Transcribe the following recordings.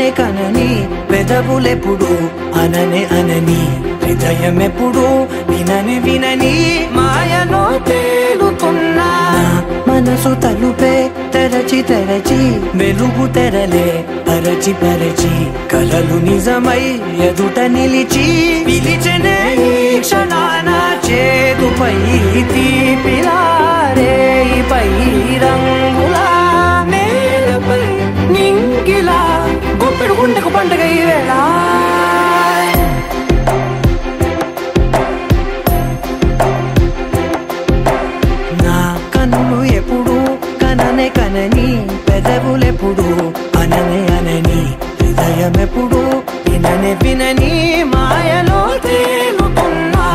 కననే కనని పెదవులెప్పుడు అననే అనని హృదయం ఎప్పుడు వినని వినని మాయలో తేలుతున్నా మనసు తలుపే తెరచి తెరచి వెలుగు తెరలే పరచి పరచి కలలు నిజమై ఎదుట నిలిచి పిలిచెనే ఈ క్షణాన చేతుపై తీపిలారే పై రంగులా నేలపై నింగిలా గుప్పెడు గుండెకు పండుగ ఈ వేళ నా కన్నులు ఎప్పుడు కననే కనని పెదవులెప్పుడు అననే అనని హృదయం ఎప్పుడు విననే వినని మాయలో తేలుతున్నా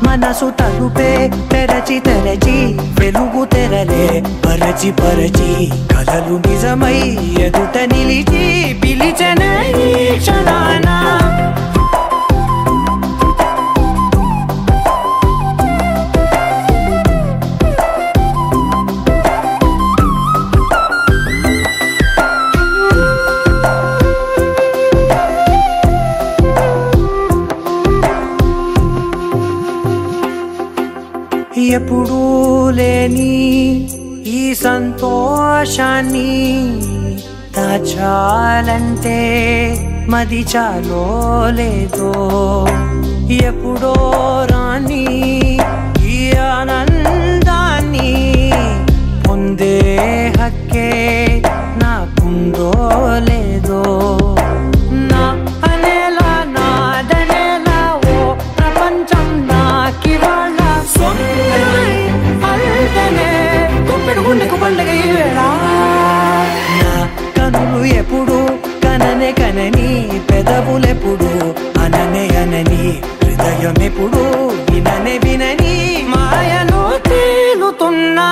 మనసు తలుపే తెరచి తెరచి వెలుగు తెరలే పరచి పరచి కలలు నిజమై ఎదుట నిలిచి పిలిచెనే ఈ క్షణాన ఎప్పుడూ లేని ఈ సంతోషాన్ని దాచాలంటే మది చాలో లేదో ఎప్పుడో రాని ఈ ఆనందాన్ని పొందే హక్కే నాకుందో లేదో నా అనేలా నాదనేలా ఓ ప్రపంచం నాకివాళ గుండెకు పండుగ ఈ వేళ నా కనులు ఎప్పుడు కననే కనని పెదవులెప్పుడు అననే అనని హృదయం ఎప్పుడు విననే వినని మాయలో తేలుతున్నా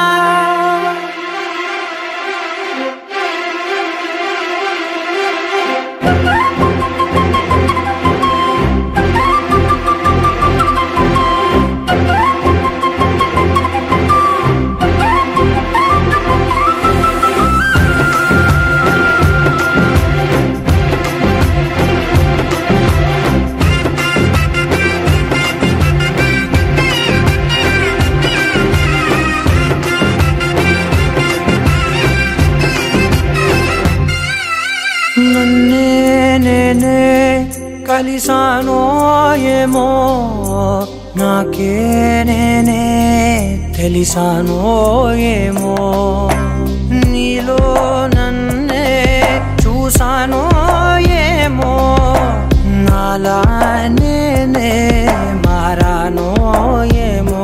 నన్నే నేనే కలిసానో ఏమో నాకే నేనే తెలిసానో ఏమో నీలో నన్నే చూసానో ఏమో నాలా నేనే మారానో ఏమో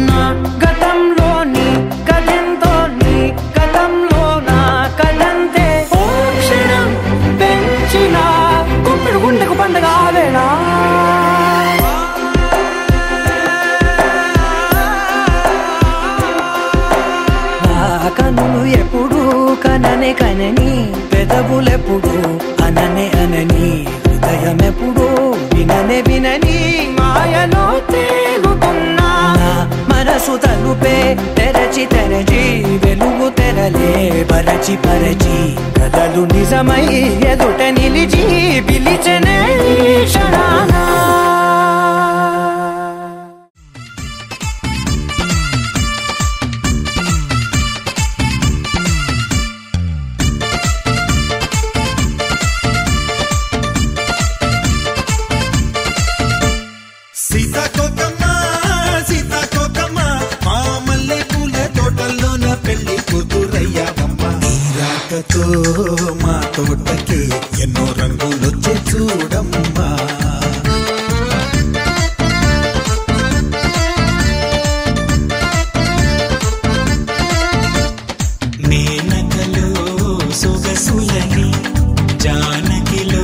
నా గతంలోని కథంతో నీ గతంలో నా కథంతే గుండెకు పండుగ వేళ నా కన్నులు ఎప్పుడు కననే కనని పెదవులెప్పుడు అననే అనని హృదయం ఎప్పుడు విననే వినని మాయలో తేలుతున్నా మనసు తలుపే తెరచి తెరచి వెలుగు తెరలే పరచి పరచి కథలు నిజమై ఎదుట నిలిచి పిలిచెనే ఈ క్షణాన మా తోటకి ఎన్నో రంగులొచ్చే చూడమ్మా మేనకలో సొగసులని జానకిలో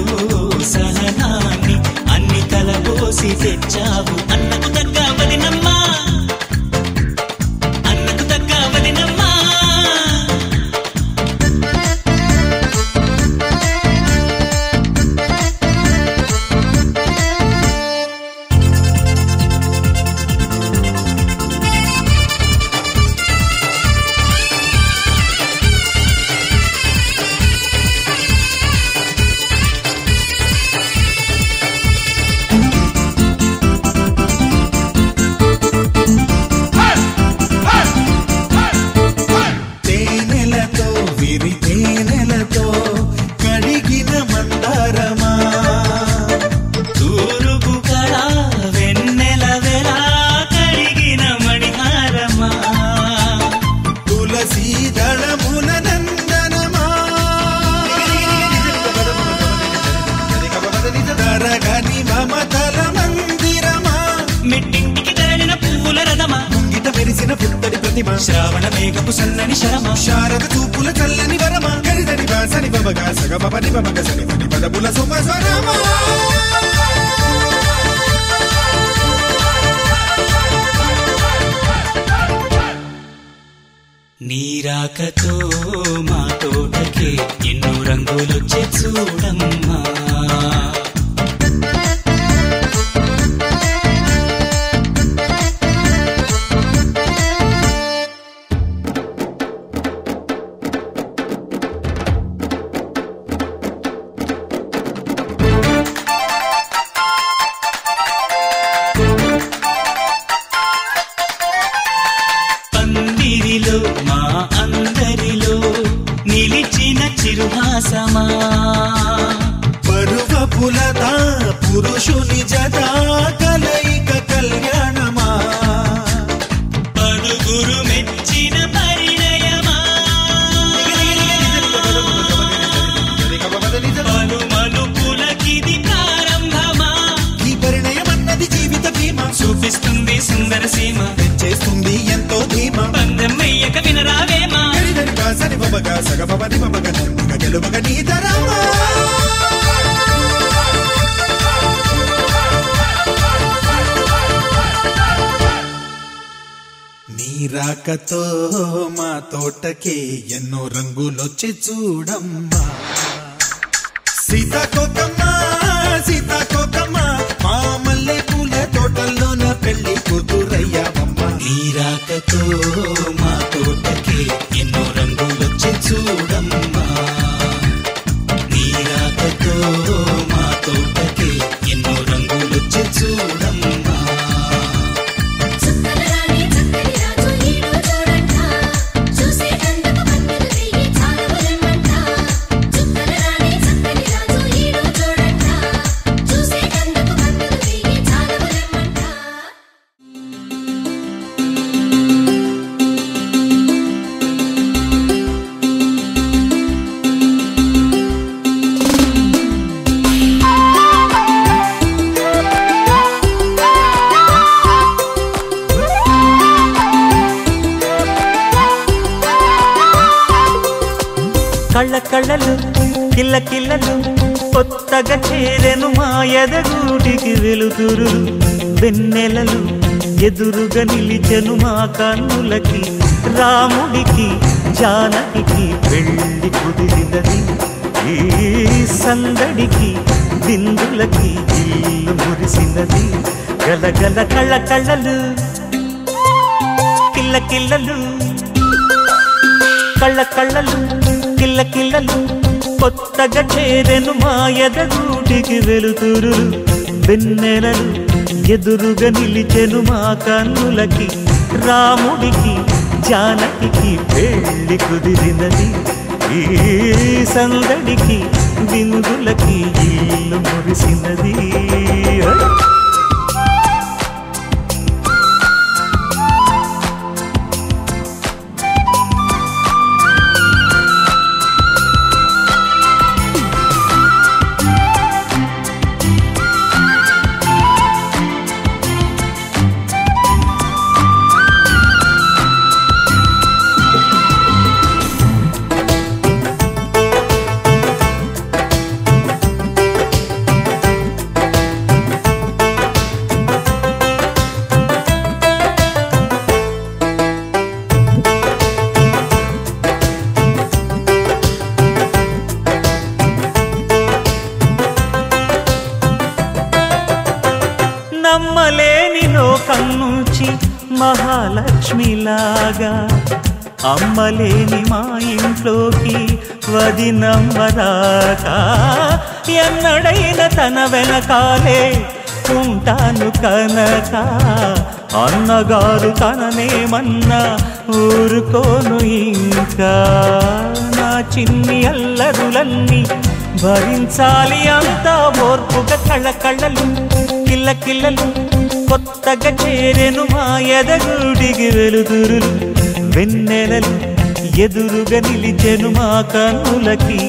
సహనాన్ని అన్ని కలబోసి తెచ్చావు అన్నకు తగ్గ వదినమ్మా అన్నకు తగ్గ వదినమ్మా శ్రావణ మేఘపు సన్నని శరమ శారద చూపుల చల్లని వరమ గరిదని వాసని బబగా సగ బబని బబగ సని పని పదపుల సుమ స్వరమ నీరాకతో మా తోటకే ఎన్నో రంగులొచ్చే చూడమ్మా మా అందరిలో నిలిచిన చిరుహాసమా పరువపులత పురుషుని జత కలయిక కళ్యాణమా పలుగురు మెచ్చిన పరిణయమా పలు మలుపులకిది ప్రారంభమా ఈ పరిణయమన్నది జీవిత బీమా చూపిస్తుంది సుందర సీమ చేస్తుంది ఎంతో ధీమా బంధం వెయ్యక వినరావేమా గరిదని వాసని బబగా సగ బబని బబగ నన్నుగ గెలువగ నీతరమా నీరాకతో మా తోటకే ఎన్నో రంగులొచ్చి చూడమ్మా సీతాకోకమ్మ సీతాకోకమ్మ మా మల్లె పూల తోటల్లోన పెళ్లి కూతురయ్యావమ్మ నీరాకతో మా తోటకే ఎన్నో రంగులొచ్చి చూడమ్మా నీరాకతో మా తోటకే ఎన్నో రంగులొచ్చి చూడమ్మా కళ్ళ కళ్ళలు కిల్ల కిల్లలు కొత్తగా చేరెను మా ఎదగూటికి వెలుతురు వెన్నెలలు ఎదురుగా నిలిచెను మా కన్నులకి రాముడికి జానకి పెళ్లి కుదిరినది ఈ సందడికి బిందులకి ఇల్లు మురిసినది గలగల కళ్ళ కళ్ళలు కిల్ల కిల్లలు కళ్ళ కళ్ళలు కిల్ల కిల్లలు కొత్తగా చేరెను మా ఎదగూటికి వెలుతురు వెన్నెలలు ఎదురుగా నిలిచెను మా కన్నులకి రాముడికి జానకి పెళ్లి కుదిరినది ఈ సందడికి బిందులకి ఇల్లు మురిసినది నమ్మలేని లోకం నుంచి మహాలక్ష్మిలాగా అమ్మలేని మా ఇంట్లోకి వదినమ్మరాకా ఎన్నడైన తన వెనకాలే ఉంటాను కనక అన్నగారు తననేమన్నా ఊరుకోను ఇంకా నా చిన్ని అల్లరులన్నీ భరించాలి అంతా ఓర్పుగా కళ్ళ కళ్ళలు కిల్ల కిల్లలు కొత్తగా చేరెను మా ఎదగూడికి వెలుతురులు వెన్నెలలు ఎదురుగా నిలిచెను మా కన్నులకి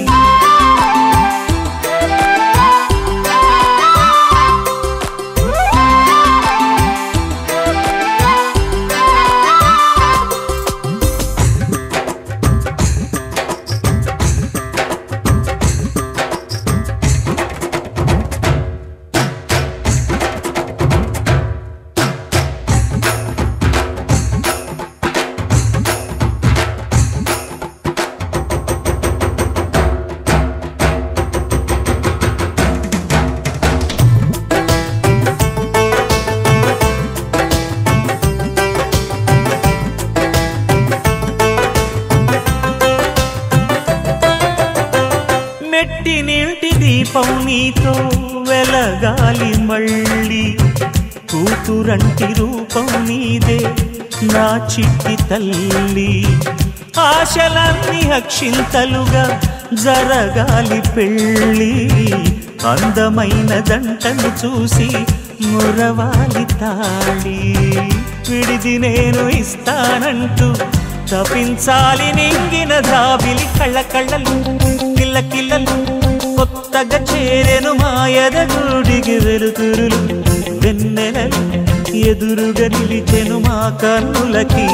పుట్టినింటి దీపం నీతో వెలగాలి మళ్ళీ కూతురంటి రూపం నీదే నా చిట్టి తల్లి ఆశలన్నీ అక్షింతలుగా జరగాలి పెళ్ళి అందమైన దంటను చూసి మురవాలి తాళి విడిది నేను ఇస్తానంటూ తపించాలి నింగిన జాబిలి కళ్ళ కళ్ళలు కిల్ల కిల్లలు కొత్తగా చేరెను మాయద గుడికి వెలుతురులు వెన్నెలలు ఎదురుగా నిలిచెను మా కన్నులకి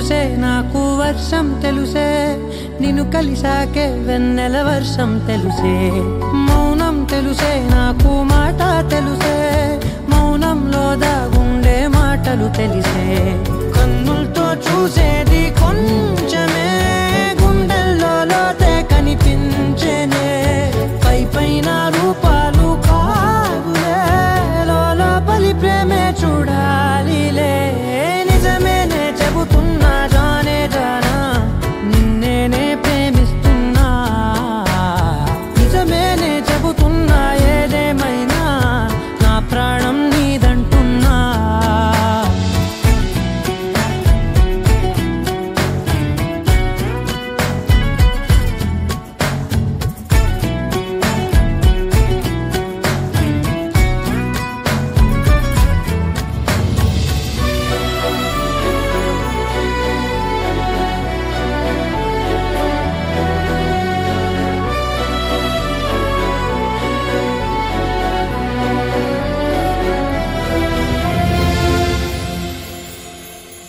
తెలుసే నాకు వర్షం తెలుసే నిన్ను కలిసాకే వెన్నెల వర్షం తెలుసే మౌనం తెలుసే నాకు మాట తెలుసే మౌనంలో దాగుండే మాటలు తెలిసే కన్నులతో చూసేది కొంచెమే గుండెల్లో లోతే కనిపించేనే పై పైన రూపాలు కాదులే లోపలి ప్రేమే చూడాలిలే నిజమేనే చెబుతున్నా జానే జానా నిన్నేనే ప్రేమిస్తున్నా నిజమేనే చెబుతున్నా ఏదేమైనా నా ప్రాణం నీదంటున్నా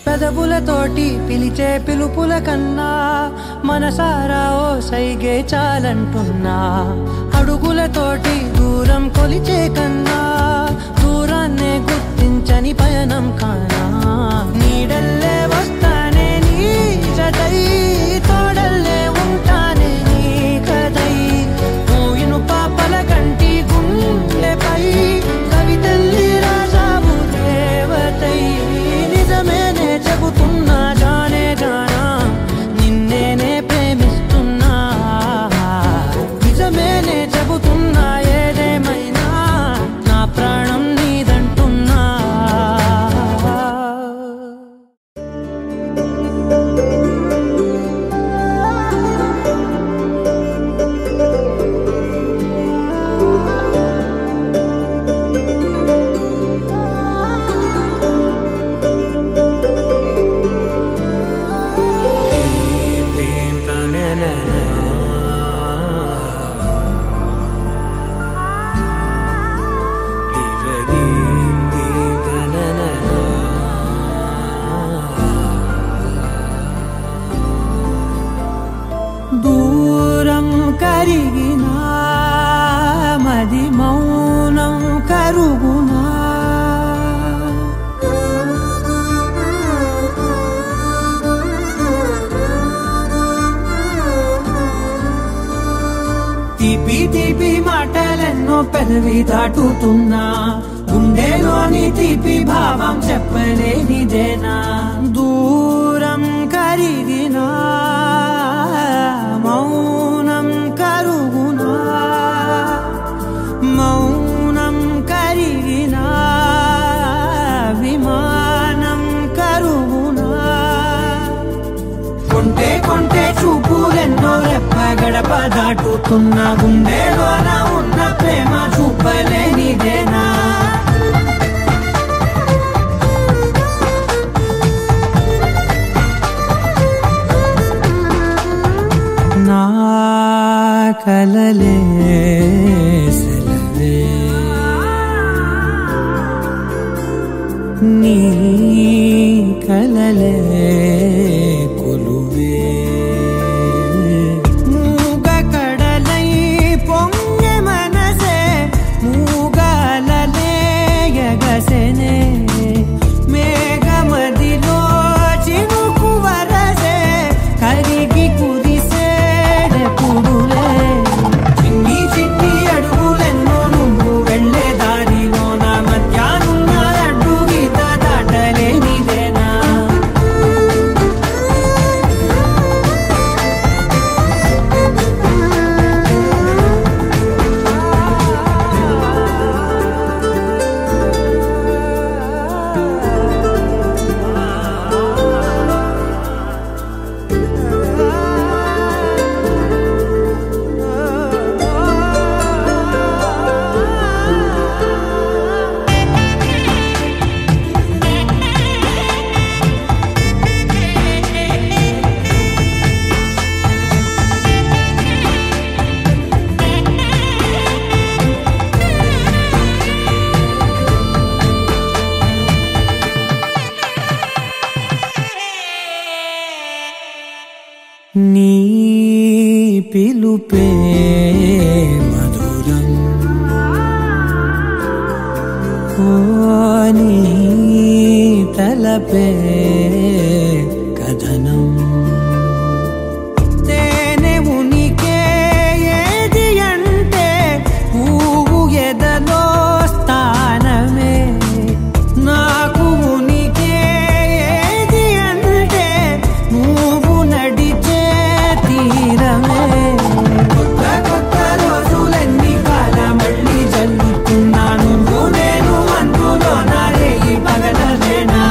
పెదవులతోటి పిలిచే పిలుపుల కన్నా మనసారా ఓ సైగే చాలంటున్నా అడుగులతోటి దూరం కొలిచే కన్నా దూరాన్నే గుర్తించని పయనం కానా నీడల్లే వస్తానే నీ జతై తోడల్లే ఉంటానే నీ కదై మూయిను పాపల కంటి గుండెపై కవితల్లి రాజావు దేవతై నిజమేనే చెబుతున్నా జానే జానా నిన్నేనే ప్రేమిస్తున్నా నిజమేనే చెబుతున్నా ఏదేమైనా నా ప్రాణం నీదంటున్నా దూరం కరిగినా మది మౌనం కరుగునా తీపి తీపి మాటలెన్నో పెదవి దాటుతున్నా గుండెలోని తీపి భావం చెప్పలేనిదేనా దూరం కరిగినా మౌనం కరుగునా మౌనం కరిగినా విమానం కరుగునా కొంటే కొంటే చూపులెన్నో రెప్ప గడప దాటుతున్న గుండెలోన ఉన్న ప్రేమ చూపలేనిదేనా నా కలలే సెలవే నీ కలలే కొలువే మూగ కడలై పొంగె మనసే మూగలలే ఎగసెనే మేఘమదిలో చినుకు వరసే కరిగి కుదిసేడెప్పుడులే చిన్ని చిన్ని అడుగులెన్నో నువ్వు వెళ్ళే దారిలో నా మధ్యాహ్నం అడ్డు గీత దాటలేనిదేనా పిలుపే మధురం ఓ నీ తలపే కథనం తేనె ఉనికే ఏది అంటే పువ్వు ఎదలో స్థానమే నాకు ఉనికే ఏది అంటే నువ్వు నడిచే తీరమే కొత్త కొత్త రోజులన్నీ కాల మళ్ళీ జల్లుతున్నాను నేను అందులో నారేగి పగలలేనా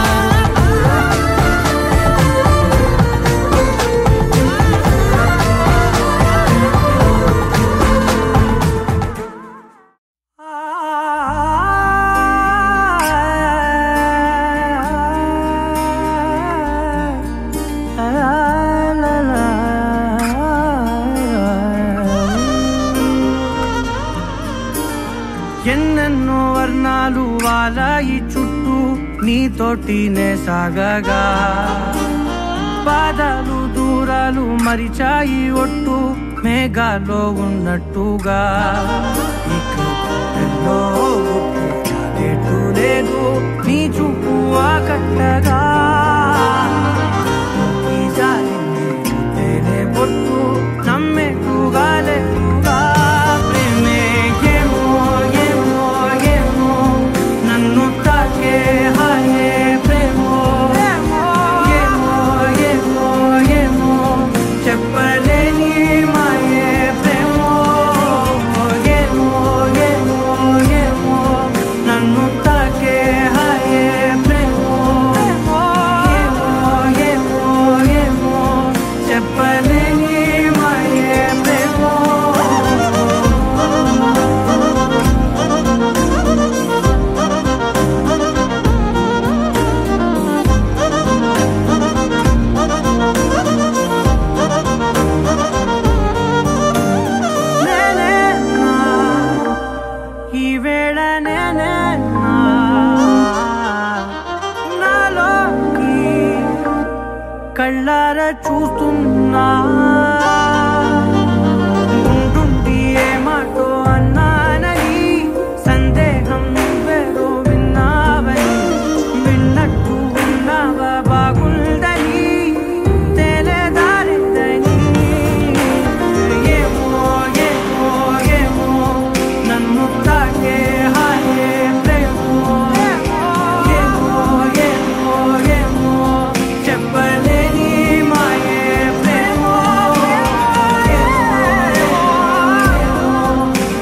ఎన్నెన్నో వర్ణాలు వాలాయి చుట్టూ నీతోటినే సాగగా పాదాలు దూరాలు మరిచాయి ఒట్టు మేఘాలో ఉన్నట్టుగా ఇక ఎన్నో గుర్తు లేదు నీ చూపు ఆకట్టగా ఈ జాలిని తేనె బొట్టు నమ్మేట్టుగా లేటుగా ప్రేమే ఏమో ఏమో ఏమో నన్ను తాకే హాయే ప్రేమో ఏమో ఏమో ఏమో చెప్పలేని మాయే ప్రేమో ఏమో ఏమో ఏమో నన్ను తాకే హాయే ప్రేమో ఏమో ఏమో ఏమో చెప్పలేని మాయే ప్రేమో ఈ వేళ నాలోకి కళ్ళారా చూస్తున్నా ఉంటుండి ఏ మాటో అన్నానని సందేహం నువ్వేదో విన్నావని విన్నట్టు ఉన్నావా బాగుందని తెలియదారిందని ఏమో ఏమో ఏమో నన్ను తాకే హాయే ప్రేమో ఏమో ఏమో ఏమో చెప్పలేని మాయే ప్రేమో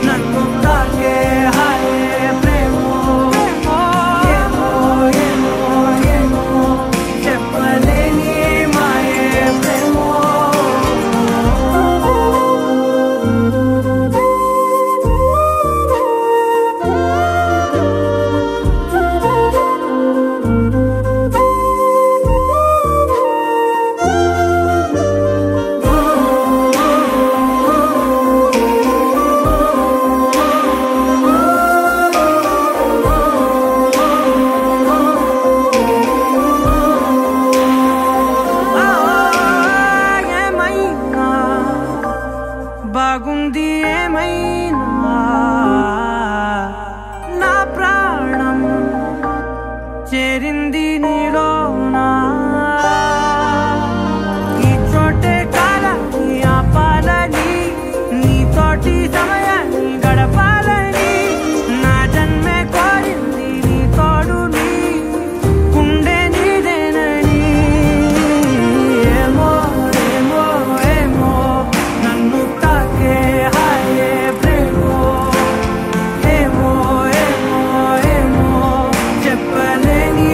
నన్ను తాకే హాయే ప్రేమో ఏమో ఏమో ఏమో చెప్పలేని మాయే ప్రేమో ఏమైనా బాగుంది ఏమైనా నా ప్రాణం చేరింది నీలోనా ఈ చోటే కాలాన్ని ఆపాలని నీతోటి సమయాన్ని గడపాలని నా జన్మే కోరింది నీ తోడుని గుండె నీదేనని ఏమో ఏమో ఏమో నన్ను తాకే హాయే ప్రేమో ఏమో ఏమో ఏమో చెప్పలేని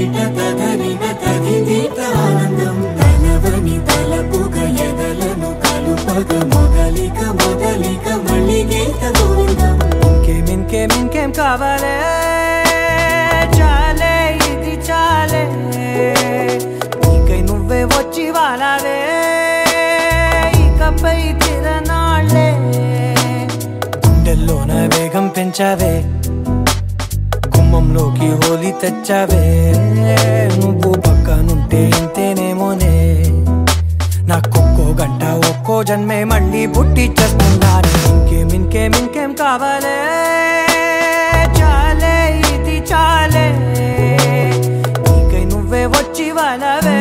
తరికిట తదరిన తదిదీత ఆనందం తలవని తలపుగ ఎదలను కలుపగ మొదలిక మొదలిక మళ్ళీ గీత గోవిందం ఇంకేం కావాలే చాలే ఇది చాలే నీకై నువ్వే వచ్చి వాలావే ఇకపై తిరనాళ్ళే గుండెల్లోన వేగం పెంచావే గుమ్మంలోకి హోలీ తెచ్చావే నువ్వు పక్కనుంటే ఇంతేనేమోనే నాకొక్కో గంట ఒక్కో జన్మే మళ్ళీ పుట్టి చేస్తున్నాను ఇంకేం కావాలే చాలే ఇది చాలే నీకై నువ్వే వచ్చి వాళ్ళవే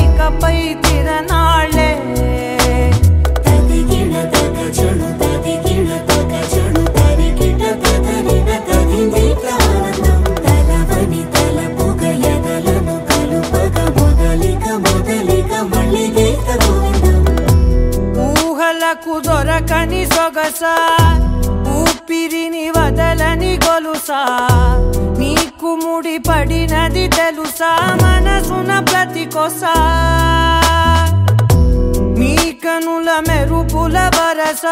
ఇకపై తిరనాళ్ళే తదిగిన తగజడు తదిగిన తగజడు తరికిట తదరిన తదిదీత ఆనందం తలవని తలపుగ ఎదలను కలుపగ మొదలిక మొదలిక మళ్ళీ గీత గోవిందం ఊహలకు దొరకని సొగసా ఊపిరిని వదలని గొలుసా నీకు ముడి పడినది తెలుసా మనసున ప్రతి కొసా నీ కనుల మెరుపుల వరస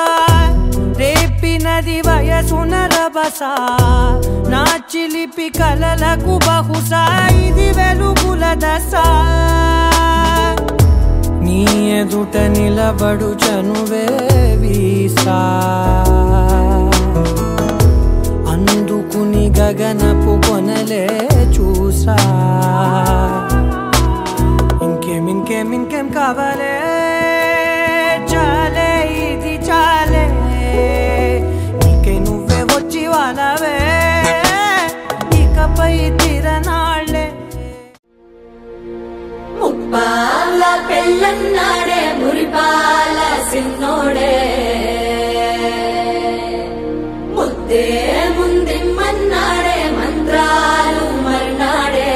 రేపినది వయసున రభస నా చిలిపి కలలకు బహుశా ఇది వెలుగుల దశ నీ ఎదుట నిలబడు చనువే వీసా అందుకుని గగనపు కొనలే చూసా ఇంకేం కావాలే చాలే ఇది చాలే నీకై నువ్వే వచ్చి వాళ్ళవే ఇకపై తిరనాళ్ళే ముప్పాల పెళ్ళన్నాడే మురిపాల సిన్నోడే ముద్దే ముందిమ్మన్నాడే మంత్రాలు మర్నాడే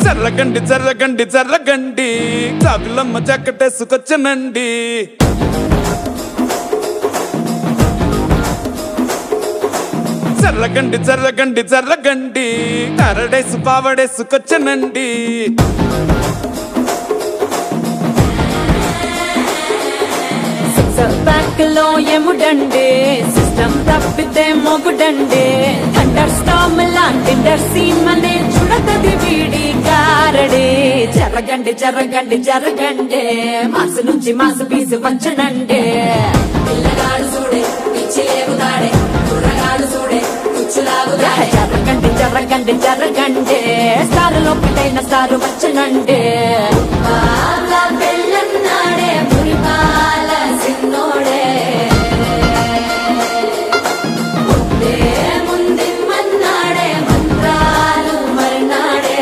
జర్రగండి జర్రగండి జర్రగండి చాకులమ్మ చక్కటేసుకొచ్చనండి జర్రగండి జర్రగండి జర్రగండి కరడేసు పావడేసుకొచ్చనండి బ్యాక్ లో ఎముడండే సిస్టమ్ తప్పితే మొగుడండే థండర్ స్టామ్ లాంటి సీమనే చుడతది వీడి కారడే జరగండి జరగండి జరగండే మాసు నుంచి మాసు పీసు పంచనండే పిల్లగాడు చూడే పిచ్చి లేగుతాడే కుర్రగాడు చూడే కుచ్చులాగుతాడే జరగండి జరగండి జరగండే స్టారులో పిల్లైన స్టారు వచ్చనండే పెళ్ళన్నాడే మురిపాల సిన్నోడే ముద్దే ముందిమ్మన్నాడే మంత్రాలు మర్నాడే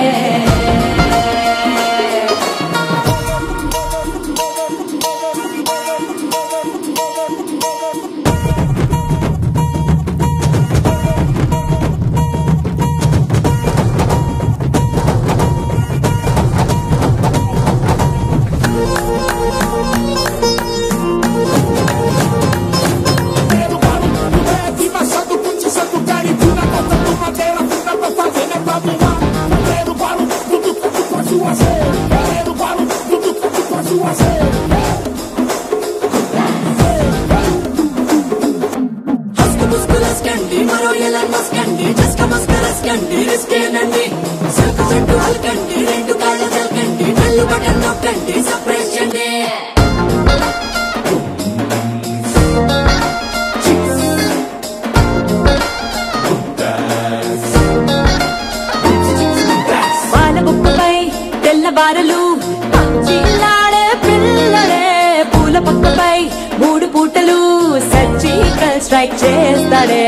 మరో ఎలా మస్కండి జస్క మస్కరస్కండి రిస్కేనండి సరుకు చెట్టు అల్కండి రెండు కాళ్ళ జల్కండి నల్లు బటన్ నొక్కండి సప్రెస్ చేయండి వాళ్ళ బుక్కపై తెల్లబారలు పచ్చిలాడే పిల్లలే పూల పక్కపై మూడు పూటలు సర్జికల్ స్ట్రైక్ చేస్తాడే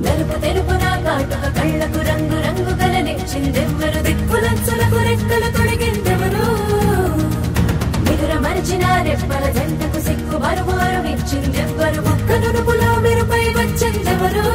మెరుపు తెరుపు నా కాటుక కళ్ళకు రంగు రంగు గలనిచ్చి తెచ్చిందెవ్వరు దిక్కులంచులకు రెక్కలు తొడిగిందెవరు నిదుర మరిచిన రెప్పల జంటకు సిక్కు మరుమారు ఇచ్చిందెవ్వరు ఒక్క నునుపులో మెరుపై వచ్చిందెవరు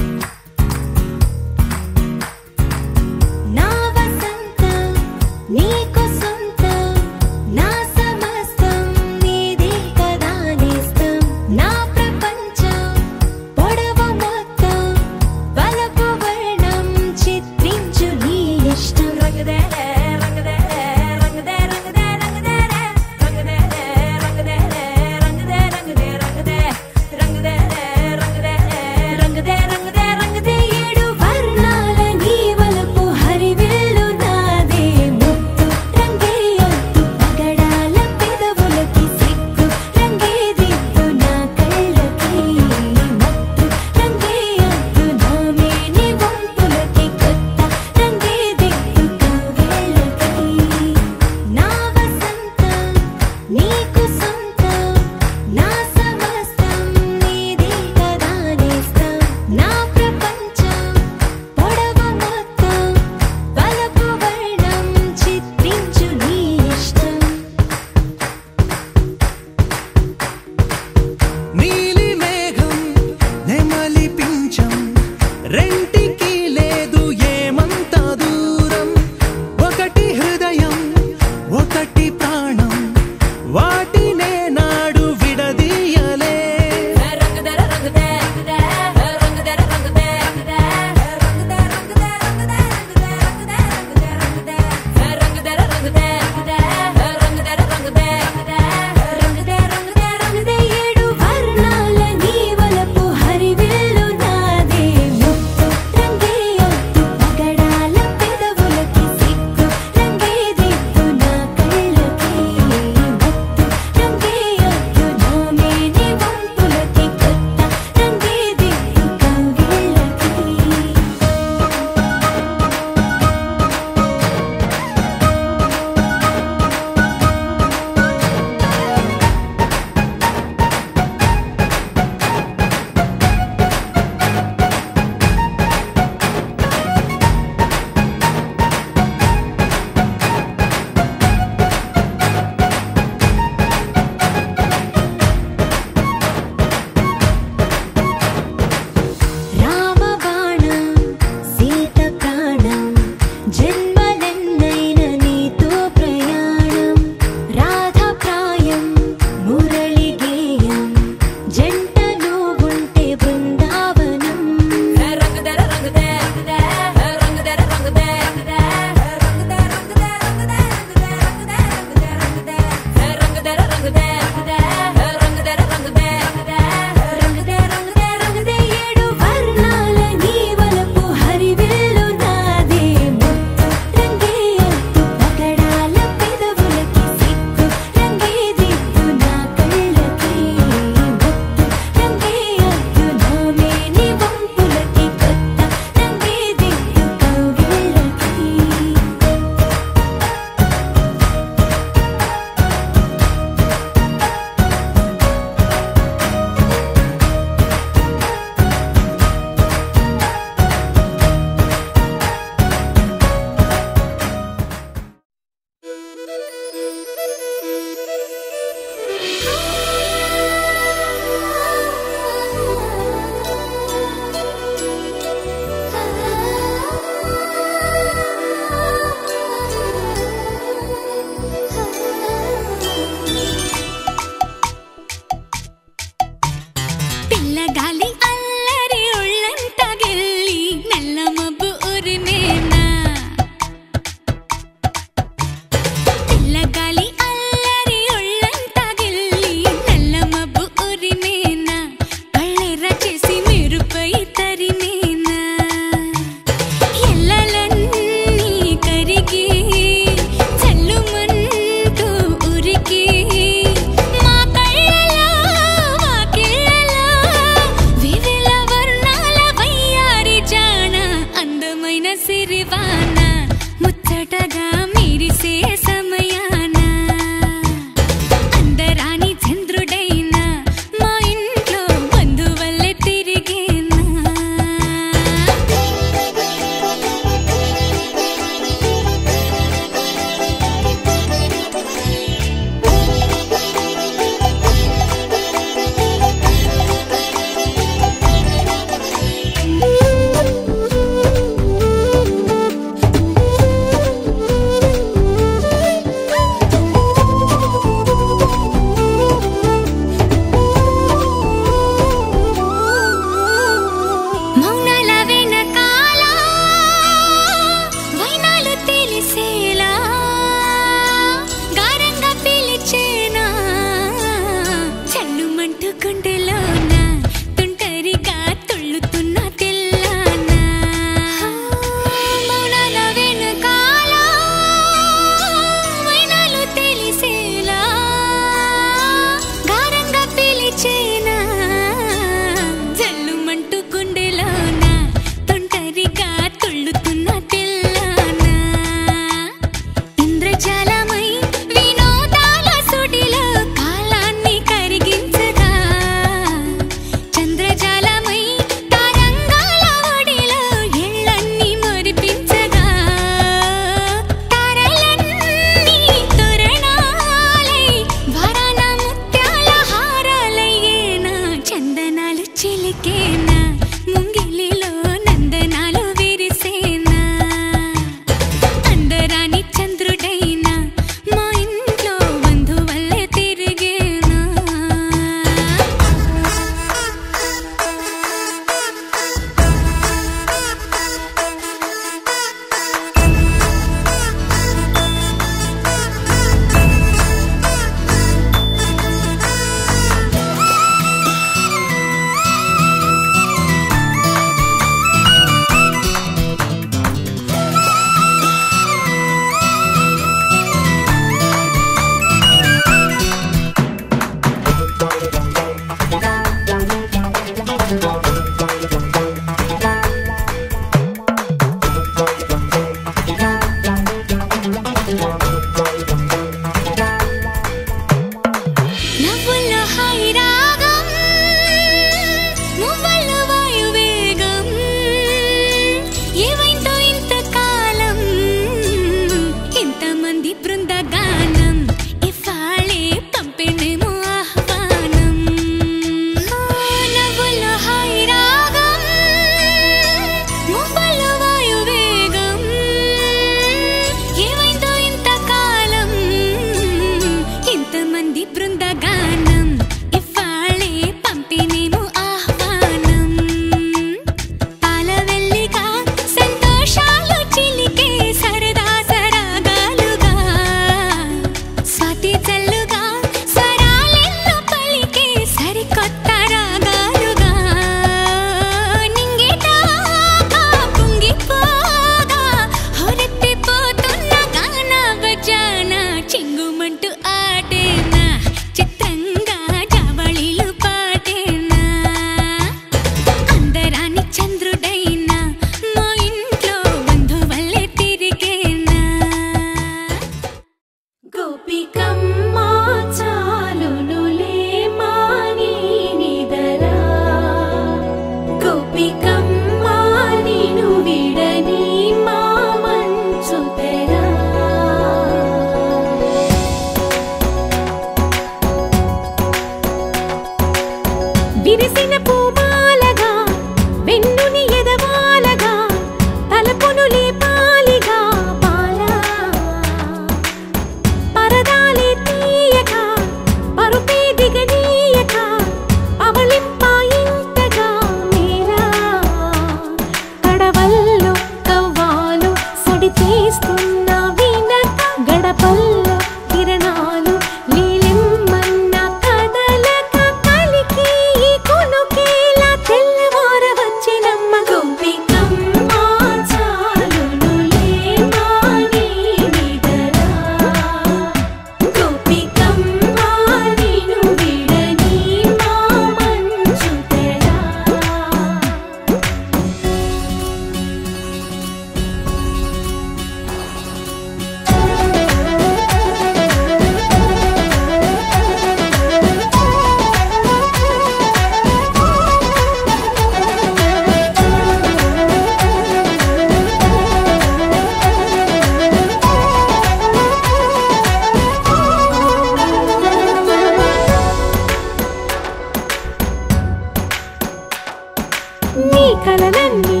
కలలన్నీ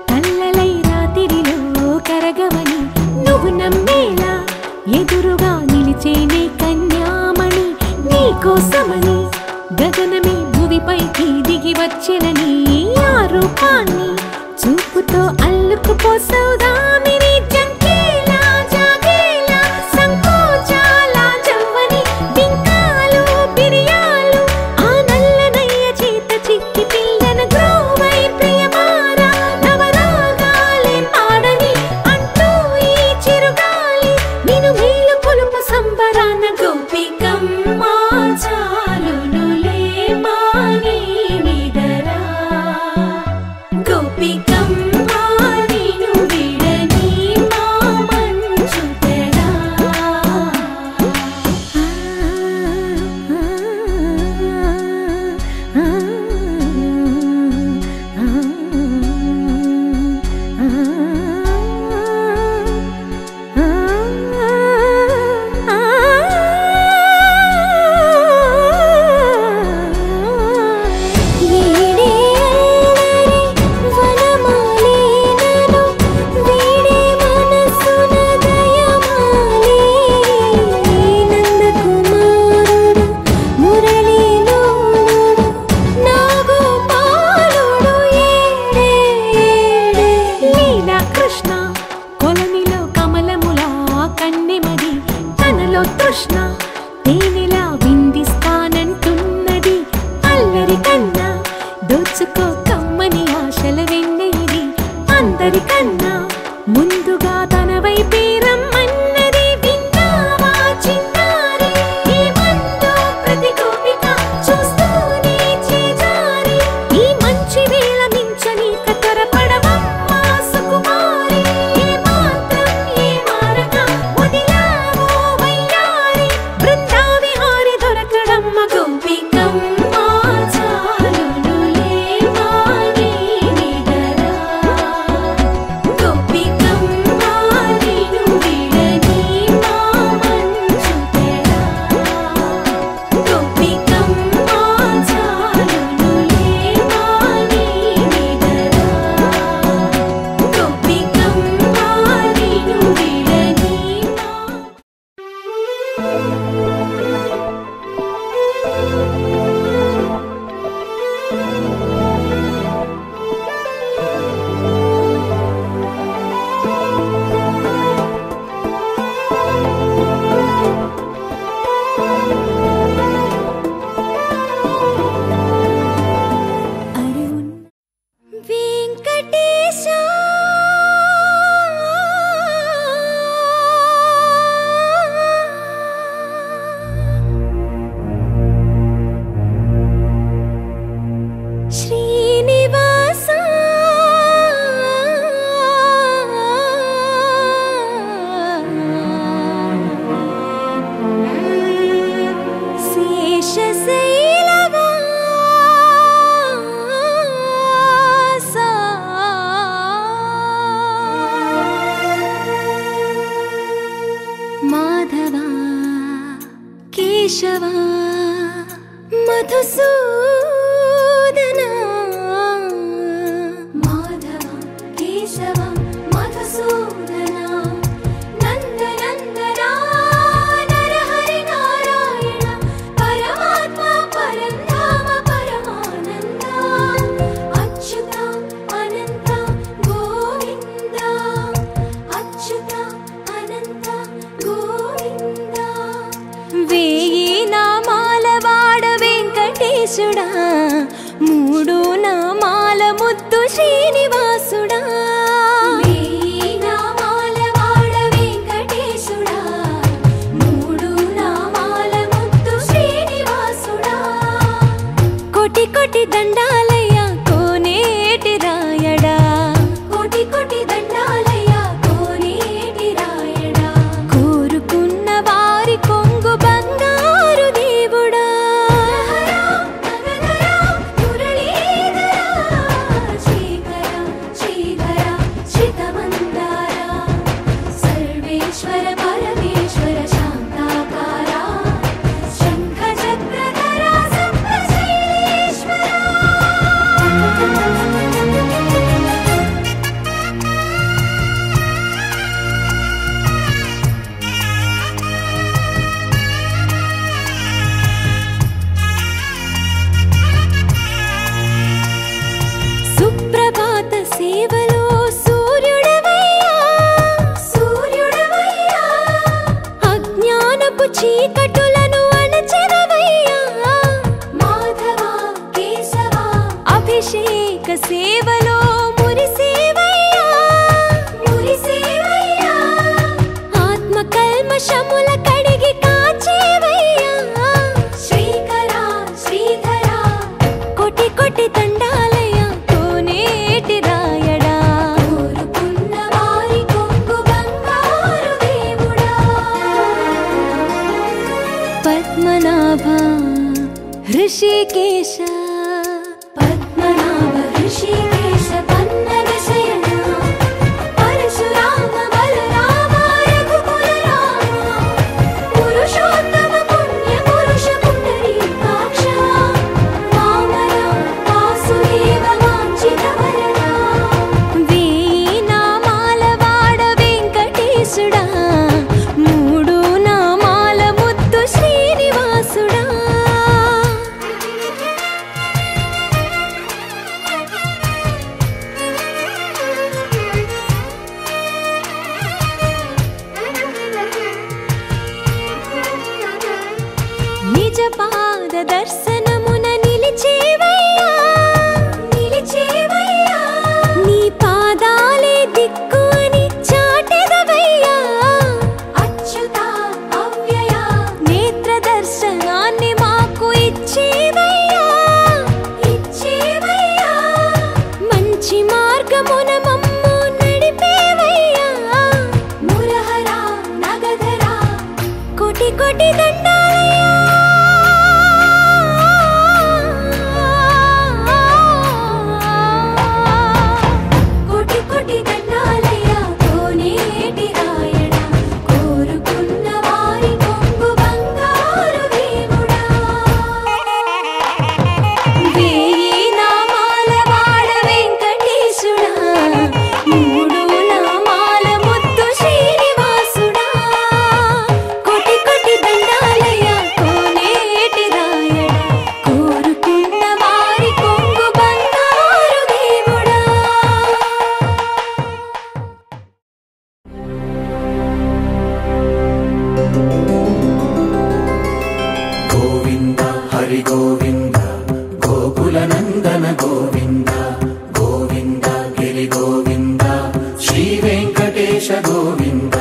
కల్లలై రాత్రిలో కరగవని నువ్వు నమ్మేలా ఎదురుగా నిలిచేనే కన్యామణి నీకోసమని గగనమే భూమిపైకి దిగి వచ్చెనని ఆ రూపాన్ని చూపుతో అల్లుకుపోసౌదామిని జంకేలా జాగేలా సంకోచాల జవ్వని బింకాలు బిరియాలు ఆ నల్లనయ్య చేత చిక్కి పిల్లన గ్రోవై ప్రియమారా నవరాగాలే పాడని అంటూ ఈ చిరుగాలి నిన్ను మేలు కొలుపు సంబరాన గోపికమ్మ చాలునులే మాని నిదరా గోపికమ్మ నిన్ను విడని మా మంచు తెరా కృష్ణ తేనెలా విందిస్తానంటున్నది అల్లరి కన్నా దోచుకో కమ్మని ఆశల వెన్నెయిది అందరికన్నా ముందుగా తన వైపే రమ్మన్నది విన్నావా చిన్నారి ఏమందో ప్రతి గోపిక చూస్తూనే చేజారి ఈ మంచి వేళ మించని కతరపడవమ్మా సుకుమారి ఏ మాత్రం ఏ మారక వదిలావో వయ్యారి బృందావిహారి దొరకడమ్మ గోపికమ్మ చాలునులే మాని నిదరా గోపికమ్మ నిన్ను విడని మా మంచు తెరా గోపికమ్మ చాలునులే మాని నిదరా గోపికమ్మ నిన్ను విడని వెంకటేశ శ్రీనివాస శేషశైలవాస మాధవ కేశవ మధుసూదన మాధవ కేశవ మధుసూదన నందనందన నరహరి నారాయణ పరమాత్మ పరంధామ పరమానంద అచ్యుత అనంత గోవింద అచ్యుత అనంత గోవింద వేయి నామాల వాడ వెంకటేశుడా మూడు నామాల ముద్దు శ్రీనివాసుడా వేయి నామాల వాడ వెంకటేశుడా మూడు నామాల ముద్దు శ్రీనివాసుడా కోటి కోటి దండాలయ్య కోనేటి రాయడా కోటి కోటి దండాలయ్య కోనేటి రాయడా కోరుకున్న వారి కొంగు బంగారు దేవుడా మురళీధరా శ్రీకర సేవలో మురిసేవయ్యా మురిసేవయ్యా ఆత్మ కల్మషముల కడిగి కాచేవయ్యా శ్రీకరా శ్రీధరా కోటి కోటి దండాలయ్యా కోనేటి రాయడా కోరుకున్న వారి కొంగు బంగారు దేవుడా పద్మనాభ ఋషికేశ పద్మనాభ ఋషికేశ పన్నగ శయన పరశురామ బలరామ రఘుకుల రామ పురుషోత్తమ పుణ్య పురుష పుండరీకాక్ష వామన వాసుదేవ వాంఛిత వరద వేయి నామాల వాడ వెంకటేశుడా మూడు నామాల ముద్దు శ్రీనివాసుడా నిజ పాద దర్శనమున నిలిచేవయ్యా నిలిచేవయ్యా నీ పాదాలే దిక్కు అని చాటెదవయ్యా అచ్యుత అవ్యయ నేత్ర దర్శనాన్ని మాకు ఇచ్చేవయ్యా ఇచ్చేవయ్యా మంచి మార్గమున మమ్ము నడిపేవయ్యా మురహరా నగధరా కోటి కోటి దండాలయ్యా కోటి కోటి దండాలయ్యా కోనేటి రాయడా కోరుకున్న వారి కొంగు బంగారు దేవుడా వేయి నామాల వాడ వెంకటేశుడా మూడు నామాల ముద్దు శ్రీనివాసుడా కోటి కోటి దండాలయ్యా కోనేటి రాయడా కోరుకున్న వారి కొంగు బంగారు దేవుడా గోవింద హరి గోవింద గోకుల నందన గోవింద గోవింద గిరి గోవింద శ్రీ వెంకటేశ గోవింద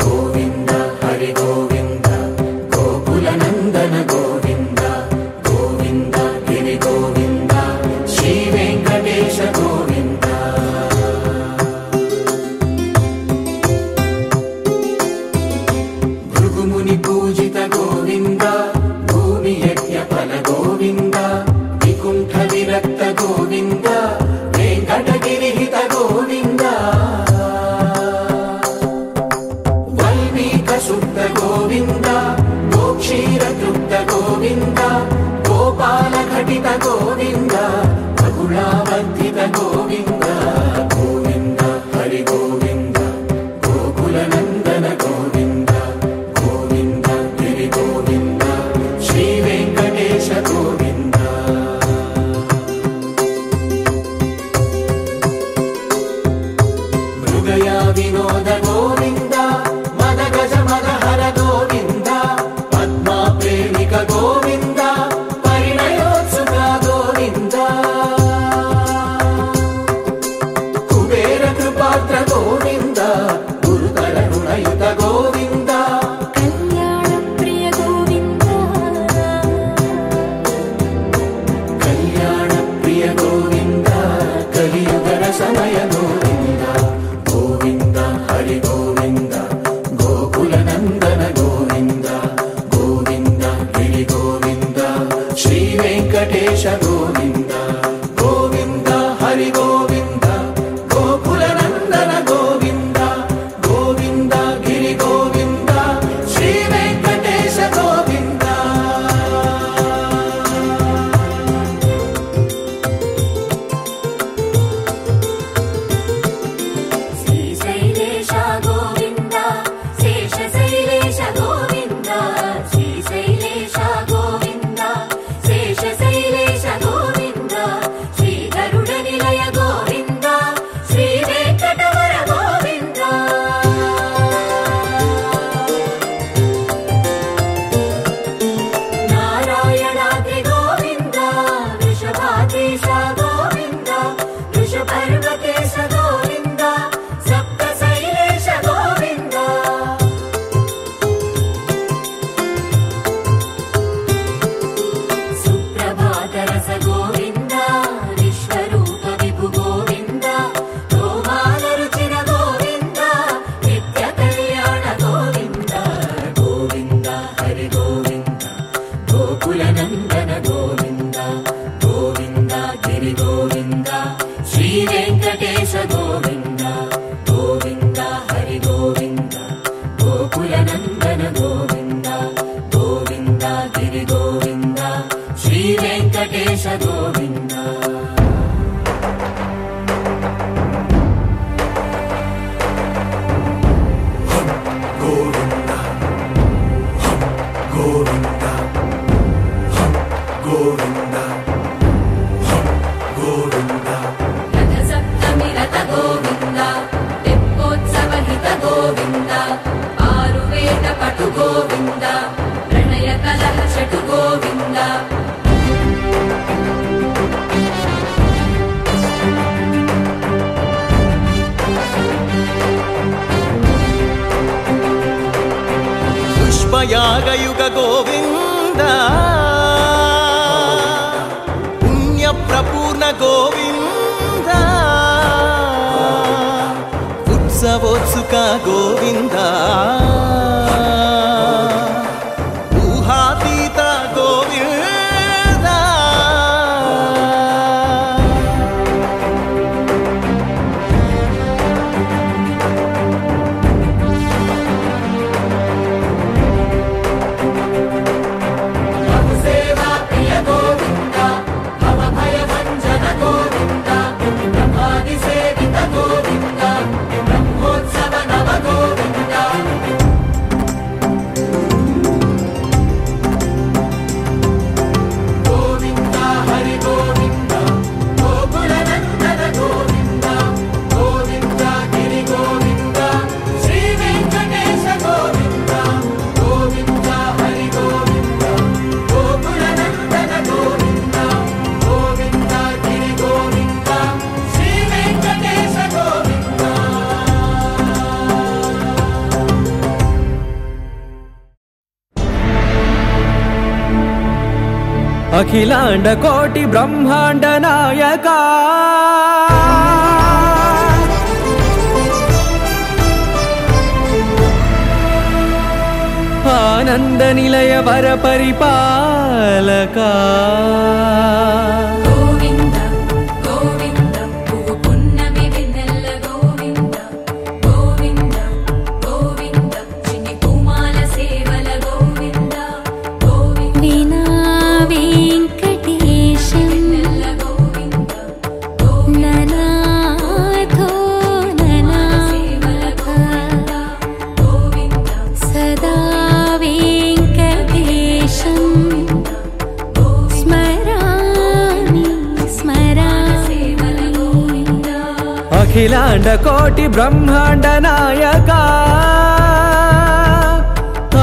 గోవింద హరి గోవింద గోకుల నందన గోవింద గోవింద గిరి గోవింద శ్రీ వెంకటేశ గోవింద భృగుముని పూజిత గోవింద భూమి యజ్ఞ ఫల గోవింద వికుంఠ విరక్త గోవింద వెంకటగిరిహిత గోవింద వల్మీక శుద్ధ గోవింద గోక్షీర తృప్త గోవింద గోపాల ఘటిత గోవింద బహుళావర్ధిత గోవింద గోవింద హరి గోవింద గోకుల నందన గోవింద గోవింద గిరి గోవింద శ్రీ వెంకటేశ గోవింద మృగయా వినోద గోవింద మద గజ మదహర గోవింద పద్మా ప్రేమిక గోవింద పరిణయోత్సుక గోవింద पर्वतेश गोविन्द सप्त शैलेश गोविन्द सुप्रभातरस गोविन्द विश्वरूप विभु गोविन्द गोपाल रुचिर गोविन्द नित्य कल्याण गोविन्द गोविन्द हरि गोविन्द गोकुल नन्दन गोविन्द गोविन्द गिरि गोविन्द श्री वेङ्कटेश गोविन्द गोविन्द हरि गोविन्द गोकुल नन्दन गोविन्द गोविन्द गिरि गोविन्द श्री वेङ्कटेश गोविन्द गोविन्द गोविन्द गोविन्द गोविन्द रथ सप्तमी रथ गोविन्द तेप्पोत्सव हित गोविन्द आरुवेद पटु गोविन्द प्रणय कलह षटु गोविन्द पुष्पयागयुग गोविन्द पुण्यप्रपूर्ण गोविन्द उत्सवोत्सुक गोविन्द ऊहातीत गोविन्द सेवा प्रिय गोविन्द भव भय भञ्जन गोविन्द ब्रह्मादि सेवित गोविन्द ब्रह्मोत्सव नव गोविन्द गोविन्द हरि गोविन्द गोकुल नन्दन गोविन्द गोविन्द गिरि गोविन्द श्री वेङ्कटेश गोविन्द गोविन्द हरि गोविन्द गोकुल नन्दन गोविन्द गोविन्द गिरि गोविन्द श्री वेङ्कटेश गोविन्द अखिलांड कोटि ब्रह्मांड नायका आनंद निलय वर परिपालका गोविन्द गोविन्द पुव्वु पुन्नमि वेन्नेल्ल गोविन्द गोविन्द गोविन्द चिन्नि पूमाल सेवल गोविन्द गोविन्द विना वेङ्कटेशं वेन्नेल्ल गोविन्द गोविन्द ननाथो सेवल ननाथ गोविन्द सदा वेङ्कटेशं स्मरामि सेवल गोविन्द अखिलांड कोटि ब्रह्मांड नायका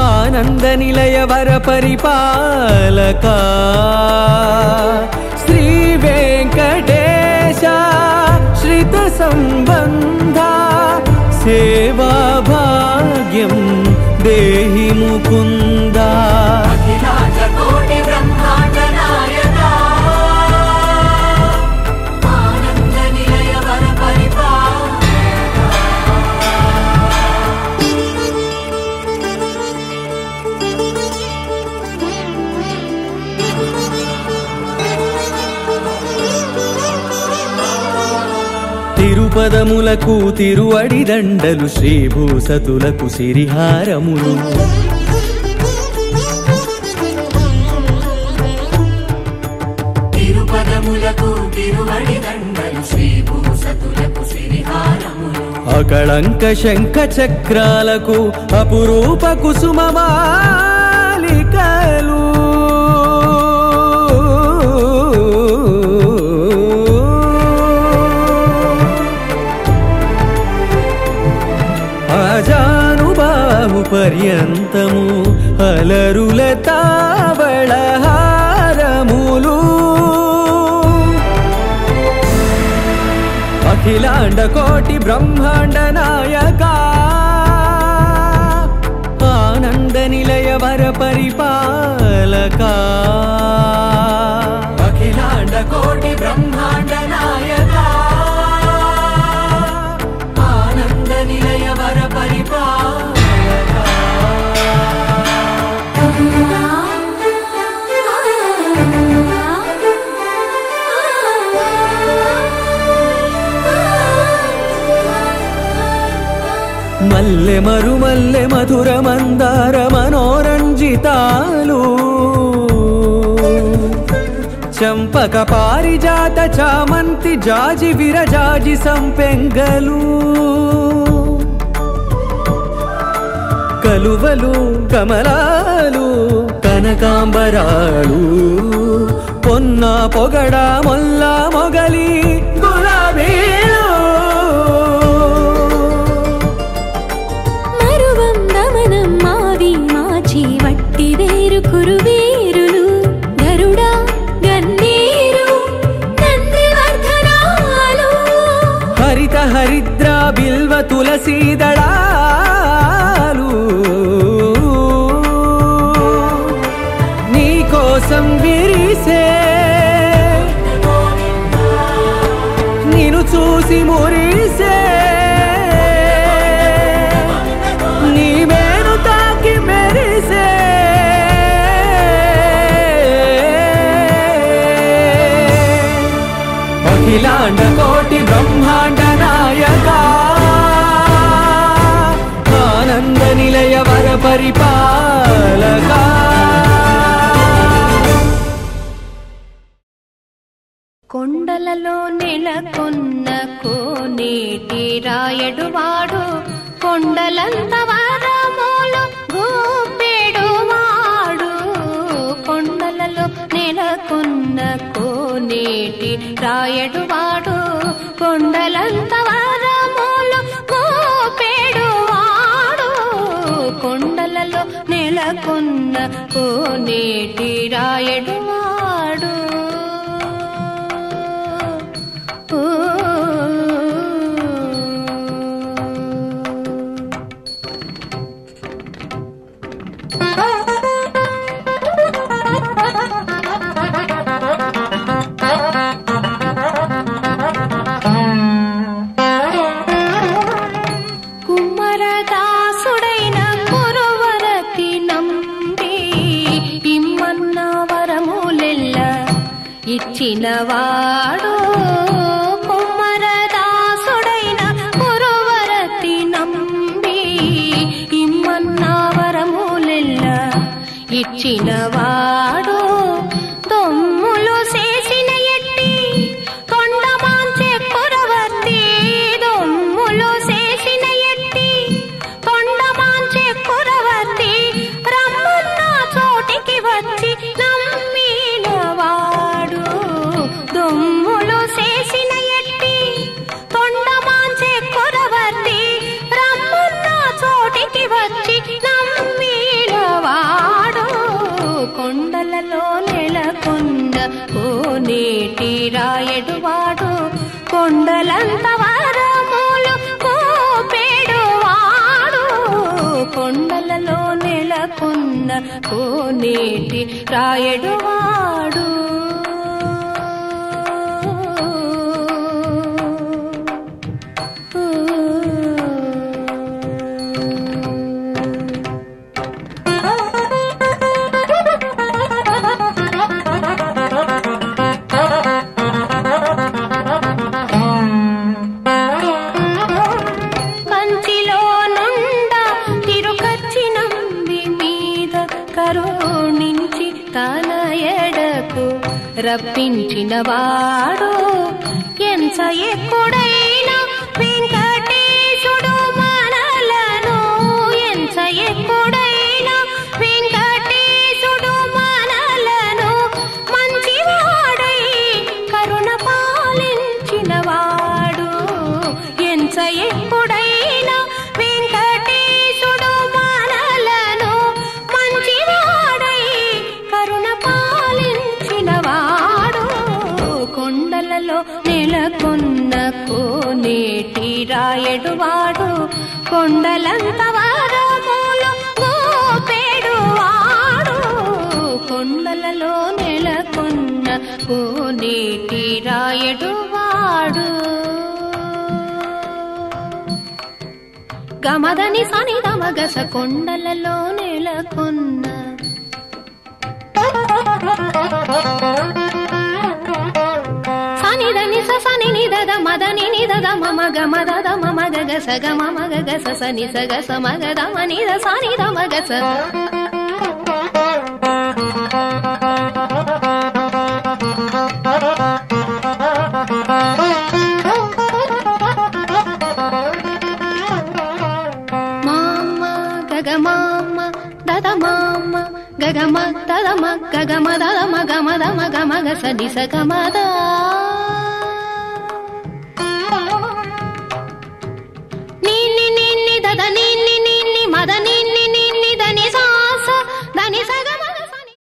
आनंद निलय वर परिपालका श्री वेंकटेश श्रित संबंधा सेवा भाग्यं देहि मुकुंदा अखिलांड कोटि ब्रह्मांड नायका आनंद निलय वर తిరుపదములకు తిరువడి దండలు శ్రీభూసతులకు సిరిహారములు తిరుపదములకు తిరువడి దండలు శ్రీభూసతులకు సిరిహారములు అకళంక శంఖ చక్రాలకు అపురూప కుసుమమాలికలు ఆజానుబాహు పర్యంతము అలరుల తావళహారములు అఖిలాండ కోటి బ్రహ్మాండ నాయక ఆనంద నిలయ వర పరిపాలక అఖిలాండ కోటి బ్రహ్మాండ నాయక ఆనంద నిలయ వర పరిపాలక మల్లె మరుమల్లె మధుర మందార మనోరంజితాలు చంపక పారిజాత చామంతి జాజి విరజాజి సంపెంగలు కలువలు కమలాలు కనకాంబరాలు పొన్న పొగడ మొల్ల మొగలి గులాబీలు వట్టి వేరు కురువేరులు గరుడ గన్నేరు నందివర్ధనాలు హరిత హరిద్ర బిల్వ తులసీ దళాలు నీ కోసం విరిసే నిన్ను చూసి మురిసే అఖిలాండ కోటి బ్రహ్మాండ నాయక ఆనంద నిలయ వర పరిపాలక కొండలలో నెలకొన్న కోనేటి రాయడువాడు కొండలంత వరములు గోపెడువాడు కొండలలో నెలకొన్న కోనేటి రాయడువాడు కొండలంత వరములు గోపెడువాడు కొండలలో నెలకొన్న కోనేటి రాయడువాడు ఇచ్చినవాడు కుమ్మరదాసుడైన పురవరతి నంబి ఇమ్మన్న వరములెల్ల ఇచ్చినవాడు దొమ్ములు చేసిన ఎట్టి తొండమాంచె పురవర్తి దొమ్ములు చేసిన ఎట్టి తొండమాంచె పురవర్తి రమ్మన్న చోటికి వచ్చి నమ్మినవాడు దొమ్ములు చేసిన ఎట్టి తొండమాంచె పురవర్తి రమ్మన్న చోటికి వచ్చి నమ్మినవాడు కొండలలో నెలకొండ కోనేటి రాయడువాడు కొండలంత వరములు కోపెడువాడు కొండలలో నెలకొన్న కోనేటి రాయడువాడు రప్పించినవాడు ఎంత ఎక్కుడైనా వెంకటేశుడు మనలను ఎంత ఎక్కుడైనా వెంకటేశుడు మనలను మంచివాడై కరుణ పాలించినవాడు ఎంత ఎక్కుడైనా వెంకటేశుడు మనలను మంచివాడై కరుణ పాలించినవాడు కొండలలో నెలకొన్న రాయడువాడు కొండలంత వారములు మోపేడువాడు కొండలలో నెలకొన్న కోనేటి రాయడువాడు గమదని సని గమగస కొండలలో నెలకొన్న సనిదని సని నిదద మదని నిదద మమ గమదద మమ గగస గమ గగస సని సగస మగద మనిద సని దమగస గగమ దదమ గగమ దదమ గమ దమ గమ గస దిశ గమదా